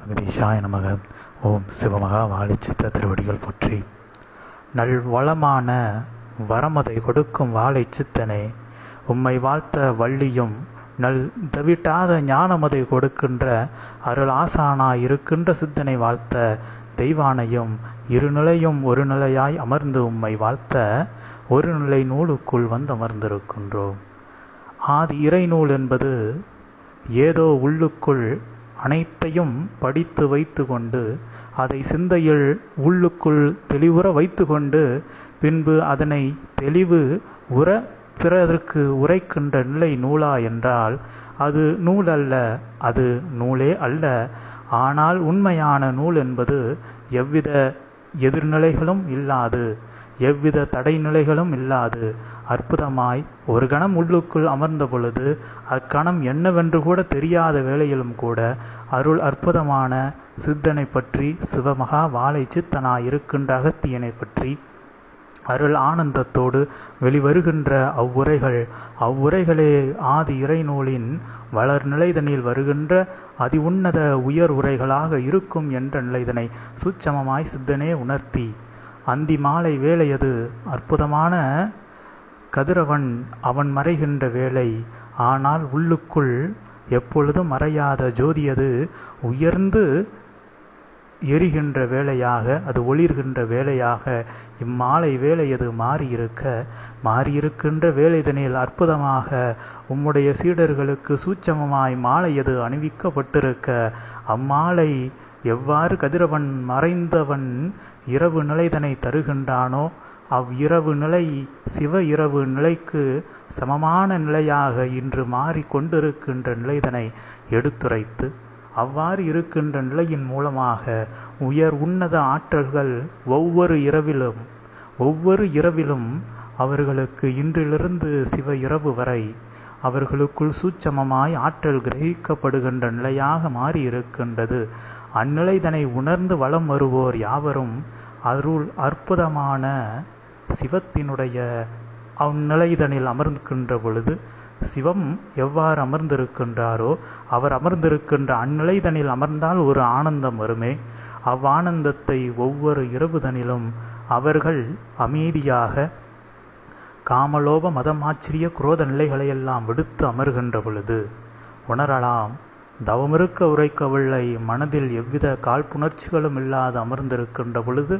ஜெகதீஷாய நமக. ஓம் சிவமகா வாழைச்சித்த திருவடிகள் போற்றி. நல்வளமான வரமதை கொடுக்கும் வாழை சித்தனே, உம்மை வாழ்த்த வள்ளியும் நல் தவிட்டாத ஞானமதை கொடுக்கின்ற அருள் ஆசானாய் இருக்கின்ற சித்தனை வாழ்த்த தெய்வானையும் இருநிலையும் ஒரு நிலையாய் அமர்ந்து உம்மை வாழ்த்த ஒரு நிலை நூலுக்குள் வந்து அமர்ந்திருக்கின்றோம். ஆதி இறைநூல் என்பது ஏதோ உள்ளுக்குள் அனைத்தையும் படித்து வைத்து கொண்டு அதை சிந்தையில் உள்ளுக்குள் தெளிவுற வைத்து கொண்டு பின்பு அதனை தெளிவு உற பிறருக்கு உரைக்கின்ற நிலை நூலா என்றால் அது நூல் அல்ல, அது நூலே அல்ல. ஆனால் உண்மையான நூல் என்பது எவ்வித எதிர்நிலைகளும் இல்லாது, எவ்வித தடைநிலைகளும் இல்லாது அற்புதமாய் ஒரு கணம் உள்ளுக்குள் அமர்ந்த பொழுது அக்கணம் என்னவென்று கூட தெரியாத வேளையிலும் கூட அருள் அற்புதமான சித்தனை பற்றி, சிவமகா வாழை சித்தனாய் இருக்கின்ற அகத்தியனை பற்றி அருள் ஆனந்தத்தோடு வெளிவருகின்ற அவ்வுரைகளே ஆதி இறைநூலின் வளர் நிலைதனில் வருகின்ற அதி உன்னத உயர் உரைகளாக இருக்கும் என்ற நிலைதனை சூட்சமமாய் சித்தனே உணர்த்தி, அந்தி மாலை வேளையது அற்புதமான கதிரவன் அவன் மறைகின்ற வேளை. ஆனால் உள்ளுக்குள் எப்பொழுதும் மறையாத ஜோதியது உயர்ந்து எரிகின்ற வேளையாக, அது ஒளிர்கின்ற வேளையாக இம்மாலை வேளையது மாறியிருக்கின்ற வேளைதனில் அற்புதமாக உம்முடைய சீடர்களுக்கு சூட்சமமாய் மாலையது அணிவிக்கப்பட்டிருக்க, அம்மாலை எவ்வாறு கதிரவன் மறைந்தவன் இரவு நிலைதனை தருகின்றானோ அவ்விரவு நிலை சிவ இரவு நிலைக்கு சமமான நிலையாக இன்று மாறிக்கொண்டிருக்கின்ற நிலைதனை எடுத்துரைத்து, அவ்வாறு இருக்கின்ற நிலையின் மூலமாக உயர் உன்னத ஆற்றல்கள் ஒவ்வொரு இரவிலும் அவர்களுக்கு இன்றிலிருந்து சிவ இரவு வரை அவர்களுக்குள் சூட்சமமாய் ஆற்றல் கிரகிக்கப்படுகின்ற நிலையாக மாறி இருக்கின்றது. அந்நிலைதனை உணர்ந்து வலம் வருவோர் யாவரும் அருள் அற்புதமான சிவத்தினுடைய அந்நிலைதனில் அமர்ந்திருக்கின்ற பொழுது சிவம் எவ்வாறு அமர்ந்திருக்கின்றாரோ அவர் அமர்ந்திருக்கின்ற அந்நிலைதனில் அமர்ந்தால் ஒரு ஆனந்தம் வருமே. அவ்வானந்தத்தை ஒவ்வொரு இரவுதனிலும் அவர்கள் அமைதியாக காமலோப மதமாச்சரிய குரோத நிலைகளையெல்லாம் விடுத்து அமர்கின்ற பொழுது உணரலாம். தவமிருக்க உரைக்கவில்லை, மனதில் எவ்வித காழ்ப்புணர்ச்சிகளும் இல்லாது அமர்ந்திருக்கின்ற பொழுது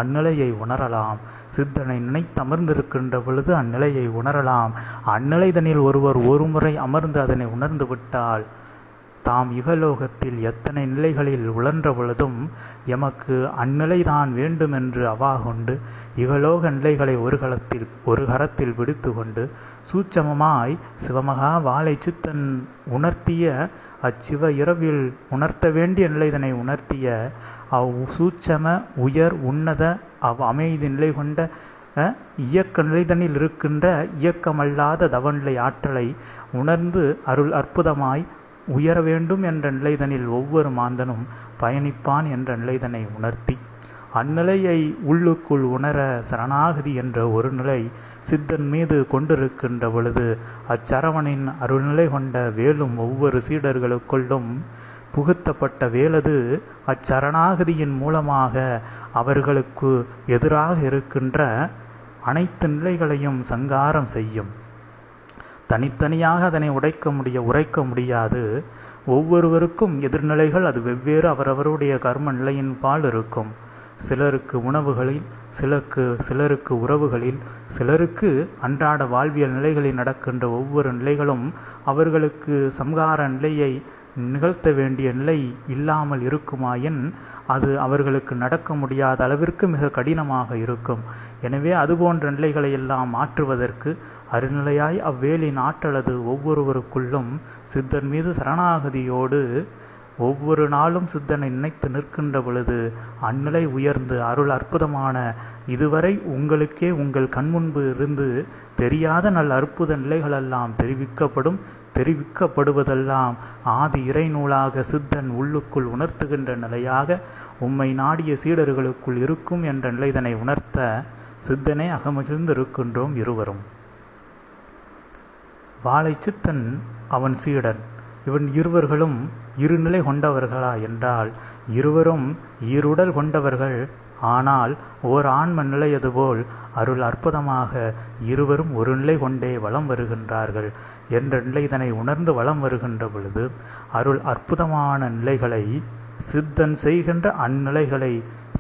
அந்நிலையை உணரலாம். சித்தனை நினைத்து அமர்ந்திருக்கின்ற பொழுது அந்நிலையை உணரலாம். அந்நிலைதனில் ஒருவர் ஒரு முறை அமர்ந்து அதனை உணர்ந்து விட்டால் தாம் இகலோகத்தில் எத்தனை நிலைகளில் உழன்ற பொழுதும் எமக்கு அந்நிலைதான் வேண்டுமென்று அவாகொண்டு இகலோக நிலைகளை ஒரு கரத்தில் பிடித்து கொண்டு சூட்சமமாய் சிவமகா வாழை சித்தன் உணர்த்திய அச்சிவ இரவில் உணர்த்த வேண்டிய நிலைதனை உணர்த்திய சூட்சம உயர் உன்னத அமைதி நிலை கொண்ட இயக்க நிலைதனில் இருக்கின்ற இயக்கமல்லாத தவநிலை ஆற்றலை உணர்ந்து அருள் அற்புதமாய் உயர வேண்டும் என்ற நிலைதனில் ஒவ்வொரு மாந்தனும் பயணிப்பான் என்ற நிலைதனை உணர்த்தி, அந்நிலையை உள்ளுக்குள் உணர சரணாகதி என்ற ஒரு நிலை சித்தன் மீது கொண்டிருக்கின்ற பொழுது அச்சரவணின் அருள்நிலை கொண்ட வேலும் ஒவ்வொரு சீடர்களுக்குள்ளும் புகுத்தப்பட்ட வேலது அச்சரணாகதியின் மூலமாக அவர்களுக்கு எதிராக இருக்கின்ற அனைத்து நிலைகளையும் சங்காரம் செய்யும். தனித்தனியாக அதனை உரைக்க முடியாது. ஒவ்வொருவருக்கும் எதிர்நிலைகள் அது வெவ்வேறு அவரவருடைய கர்ம நிலையின் பால் இருக்கும். சிலருக்கு உணவுகளில், சிலருக்கு உறவுகளில், சிலருக்கு அன்றாட வாழ்வியல் நிலைகளில் நடக்கின்ற ஒவ்வொரு நிலைகளும் அவர்களுக்கு சம்ஹார நிலையை நிகழ்த்த வேண்டிய நிலை இல்லாமல் இருக்குமாயின் அது அவர்களுக்கு நடக்க முடியாத அளவிற்கு மிக கடினமாக இருக்கும். எனவே அதுபோன்ற நிலைகளை எல்லாம் மாற்றுவதற்கு அருநிலையாய் அவ்வேலின் ஆற்றலது ஒவ்வொருவருக்குள்ளும் சித்தன் மீது சரணாகதியோடு ஒவ்வொரு நாளும் சித்தனை நினைத்து நிற்கின்ற பொழுது அந்நிலை உயர்ந்து அருள் அற்புதமான இதுவரை உங்களுக்கே உங்கள் கண்முன்பு இருந்து தெரியாத நல்ல அற்புத நிலைகளெல்லாம் தெரிவிக்கப்படுவதெல்லாம் ஆதி இறைநூலாக சித்தன் உள்ளுக்குள் உணர்த்துகின்ற நிலையாக உம்மை நாடிய சீடர்களுக்குள் இருக்கும் என்ற நிலைதனை உணர்த்த சித்தனே அகமகிழ்ந்து இருக்கின்றோம் இருவரும். வாழை சித்தன் அவன் சீடன், இவன் இருவர்களும் இருநிலை கொண்டவர்களா என்றால் இருவரும் ஈருடல் கொண்டவர்கள். ஆனால் ஓர் ஆன்ம நிலையது போல் அருள் அற்புதமாக இருவரும் ஒரு நிலை கொண்டே வலம் வருகின்றார்கள் என்ற நிலைதனை உணர்ந்து வலம் வருகின்ற பொழுது அருள் அற்புதமான நிலைகளை சித்தன் செய்கின்ற அந்நிலைகளை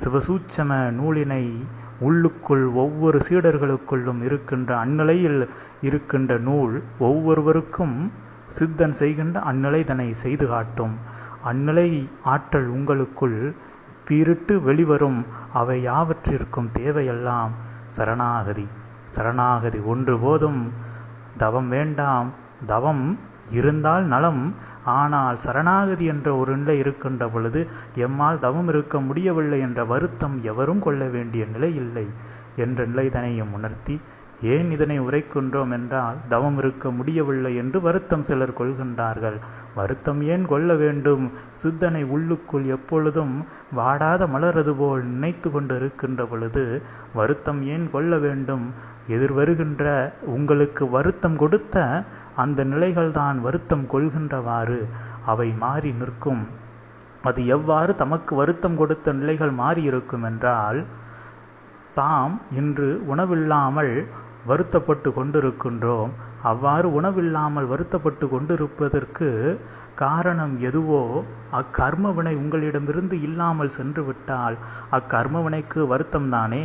சிவசூட்சம நூலினை உள்ளுக்குள் ஒவ்வொரு சீடர்களுக்குள்ளும் இருக்கின்ற அந்நிலையில் இருக்கின்ற நூல் ஒவ்வொருவருக்கும் சித்தன் செய்கின்ற அந்நிலைதனை செய்து காட்டும். அந்நிலை ஆற்றல் உங்களுக்குள் பீரிட்டு வெளிவரும். அவை யாவற்றிற்கும் தேவையெல்லாம் சரணாகதி. சரணாகதி ஒன்று போதும். தவம் வேண்டாம். தவம் இருந்தால் நலம். ஆனால் சரணாகதி என்ற ஒரு நிலை இருக்கின்ற பொழுது எம்மால் தவம் இருக்க முடியவில்லை என்ற வருத்தம் எவரும் கொள்ள வேண்டிய நிலை இல்லை என்ற நிலைதனையும் உணர்த்தி, ஏன் இதனை உரைக்கின்றோம் என்றால் தவம் இருக்க முடியவில்லை என்று வருத்தம் சிலர் கொள்கின்றார்கள். வருத்தம் ஏன் கொள்ள வேண்டும்? சித்தனை உள்ளுக்குள் எப்பொழுதும் வாடாத மலரது போல் நினைத்து கொண்டு இருக்கின்ற பொழுது வருத்தம் ஏன் கொள்ள வேண்டும்? எதிர்வருகின்ற உங்களுக்கு வருத்தம் கொடுத்த அந்த நிலைகள்தான் வருத்தம் கொள்கின்றவாறு அவை மாறி நிற்கும். அது எவ்வாறு தமக்கு வருத்தம் கொடுத்த நிலைகள் மாறி இருக்கும் என்றால், தாம் இன்று உணவில்லாமல் வருத்தப்பட்டு கொண்டிருக்கின்றோம். அவ்வாறு உணவில்லாமல் வருத்தப்பட்டு கொண்டிருப்பதற்கு காரணம் எதுவோ அக்கர்மவினை உங்களிடமிருந்து இல்லாமல் சென்று விட்டால் அக்கர்மவினைக்கு வருத்தம்தானே.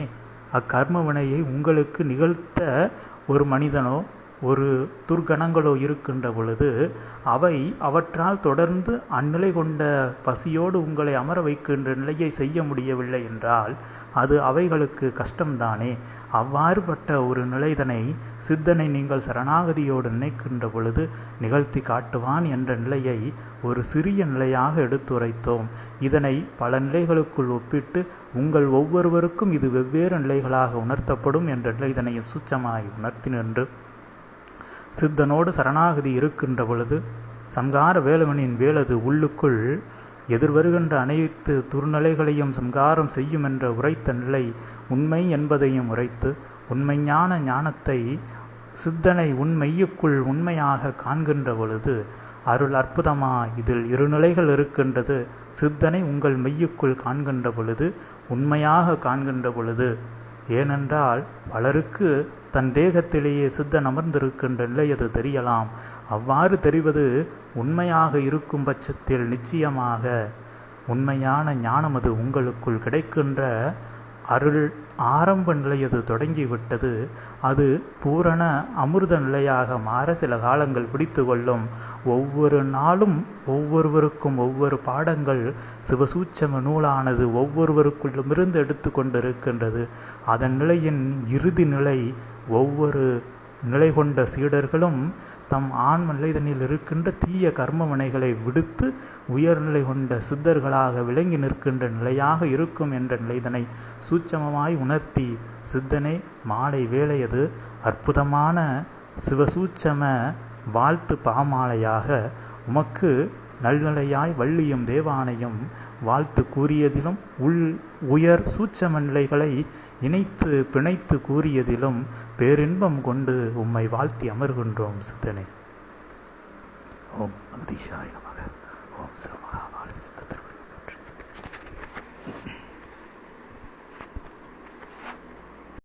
அக்கர்மவினையை உங்களுக்கு நிகழ்த்த ஒரு மனிதனோ ஒரு துர்கணங்களோ இருக்கின்ற பொழுது அவை அவற்றால் தொடர்ந்து அந்நிலை கொண்ட பசியோடு உங்களை அமர வைக்கின்ற நிலையை செய்ய முடியவில்லை என்றால் அது அவைகளுக்கு கஷ்டம்தானே. அவ்வாறுபட்ட ஒரு நிலைதனை சித்தனை நீங்கள் சரணாகதியோடு நினைக்கின்ற பொழுது நிகழ்த்தி காட்டுவான் என்ற நிலையை ஒரு சிறிய நிலையாக எடுத்துரைத்தோம். இதனை பல நிலைகளுக்குள் ஒப்பிட்டு உங்கள் ஒவ்வொருவருக்கும் இது வெவ்வேறு நிலைகளாக உணர்த்தப்படும் என்ற நிலைதனையும் சூட்சமாய் உணர்த்தி நின்று சித்தனோடு சரணாகதி இருக்கின்ற பொழுது சம்கார வேலவனின் வேலது உள்ளுக்குள் எதிர்வருகின்ற அனைத்து துர்நிலைகளையும் சம்காரம் செய்யும் என்ற உரைத்த நிலை உண்மை என்பதையும் உரைத்து உண்மைஞான ஞானத்தை சித்தனை உண்மையுக்குள் உண்மையாக காண்கின்ற பொழுது அருள் அற்புதமா இதில் இரு நிலைகள் இருக்கின்றது. சித்தனை உங்கள் மெய்யுக்குள் காண்கின்ற பொழுது உண்மையாக காண்கின்ற பொழுது, ஏனென்றால் பலருக்கு தன் தேகத்திலேயே சித்தன் அமர்ந்திருக்கின்ற நிலை அது தெரியலாம். அவ்வாறு தெரிவது உண்மையாக இருக்கும் பட்சத்தில் நிச்சயமாக உண்மையான ஞானம் அது உங்களுக்குள் கிடைக்கின்ற அருள் ஆரம்ப நிலையது தொடங்கிவிட்டது. அது பூரண அமிர்த நிலையாக மாற சில காலங்கள் பிடித்து கொள்ளும். ஒவ்வொரு நாளும் ஒவ்வொருவருக்கும் ஒவ்வொரு பாடங்கள் சிவசூட்சம நூலானது ஒவ்வொருவருக்குள்ளுமிருந்து எடுத்து கொண்டிருக்கின்றது. அதன் நிலையின் இறுதி நிலை ஒவ்வொரு நிலை கொண்ட சீடர்களும் தம் ஆன்ம நிலைதனில் இருக்கின்ற தீய கர்ம வினைகளை விடுத்து உயர்நிலை கொண்ட சித்தர்களாக விளங்கி நிற்கின்ற நிலையாக இருக்கும் என்ற நிலைதனை சூட்சமமாய் உணர்த்தி சித்தனே மாலை வேளையது அற்புதமான சிவசூட்சம வாழ்த்து பாமாலையாக உமக்கு நல்நிலையாய் வள்ளியும் தேவானையும் வாழ்த்து கூறியதிலும் உயர் சூட்சம நிலைகளை இணைத்து பிணைத்து கூறியதிலும் பேரின்பம் கொண்டு உம்மை வாழ்த்தி அமர்கின்றோம் சித்தனே. ஓம் அகதீஷாய நமக. ஓம்